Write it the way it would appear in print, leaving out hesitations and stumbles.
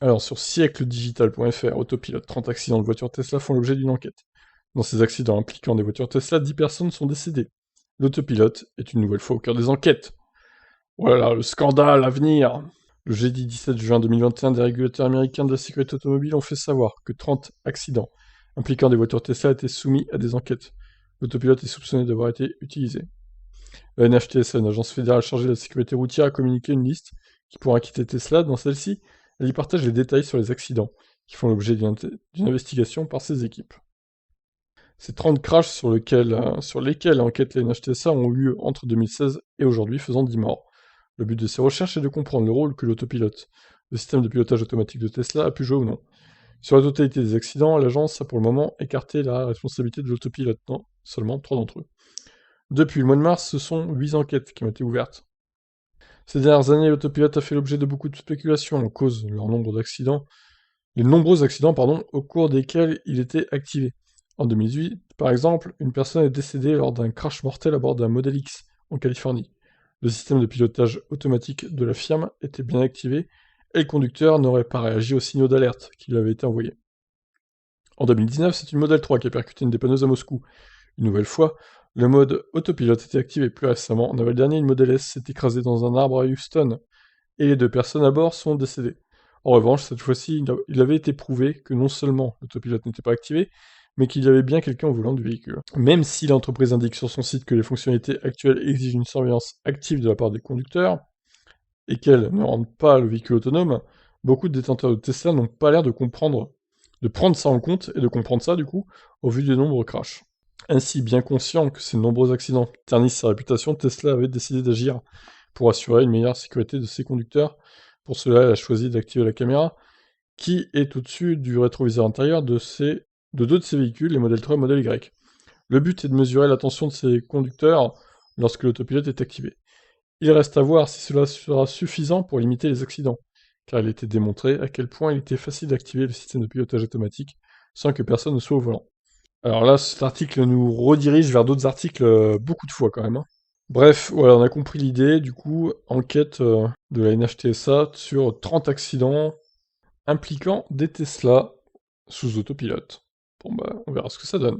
Alors, sur siècledigital.fr, autopilote, 30 accidents de voitures Tesla font l'objet d'une enquête. Dans ces accidents impliquant des voitures Tesla, 10 personnes sont décédées. L'autopilote est une nouvelle fois au cœur des enquêtes. Voilà, le scandale à venir. Le jeudi 17 juin 2021, des régulateurs américains de la sécurité automobile ont fait savoir que 30 accidents impliquant des voitures Tesla étaient soumis à des enquêtes. L'autopilote est soupçonné d'avoir été utilisé. La NHTSA, une agence fédérale chargée de la sécurité routière, a communiqué une liste qui pourra inquiéter Tesla. Dans celle-ci, elle y partage les détails sur les accidents qui font l'objet d'une investigation par ses équipes. Ces 30 crashs sur lesquels enquête la NHTSA ont eu lieu entre 2016 et aujourd'hui, faisant 10 morts. Le but de ces recherches est de comprendre le rôle que l'autopilote, le système de pilotage automatique de Tesla, a pu jouer ou non. Sur la totalité des accidents, l'agence a pour le moment écarté la responsabilité de l'autopilote dans seulement 3 d'entre eux. Depuis le mois de mars, ce sont 8 enquêtes qui ont été ouvertes. Ces dernières années, l'autopilote a fait l'objet de beaucoup de spéculations en cause de les nombreux accidents au cours desquels il était activé. En 2018, par exemple, une personne est décédée lors d'un crash mortel à bord d'un Model X en Californie. Le système de pilotage automatique de la firme était bien activé et le conducteur n'aurait pas réagi aux signaux d'alerte qui lui avaient été envoyés. En 2019, c'est une Model 3 qui a percuté une dépanneuse à Moscou. Une nouvelle fois, le mode autopilote était activé plus récemment. En avril dernier, une Model S s'est écrasée dans un arbre à Houston et les 2 personnes à bord sont décédées. En revanche, cette fois-ci, il avait été prouvé que non seulement l'autopilote n'était pas activé, mais qu'il y avait bien quelqu'un au volant du véhicule. Même si l'entreprise indique sur son site que les fonctionnalités actuelles exigent une surveillance active de la part des conducteurs, et qu'elles ne rendent pas le véhicule autonome, beaucoup de détenteurs de Tesla n'ont pas l'air de prendre ça en compte, et de comprendre ça du coup, au vu des nombreux crashs. Ainsi, bien conscient que ces nombreux accidents ternissent sa réputation, Tesla avait décidé d'agir pour assurer une meilleure sécurité de ses conducteurs. Pour cela, elle a choisi d'activer la caméra, qui est au-dessus du rétroviseur intérieur de 2 de ses véhicules, les Model 3 et Model Y. Le but est de mesurer l'attention de ses conducteurs lorsque l'autopilote est activé. Il reste à voir si cela sera suffisant pour limiter les accidents, car il était démontré à quel point il était facile d'activer le système de pilotage automatique sans que personne ne soit au volant. Alors là, cet article nous redirige vers d'autres articles beaucoup de fois quand même, hein. Bref, voilà, on a compris l'idée, du coup, enquête de la NHTSA sur 30 accidents impliquant des Tesla sous autopilote. Bon bah, on verra ce que ça donne.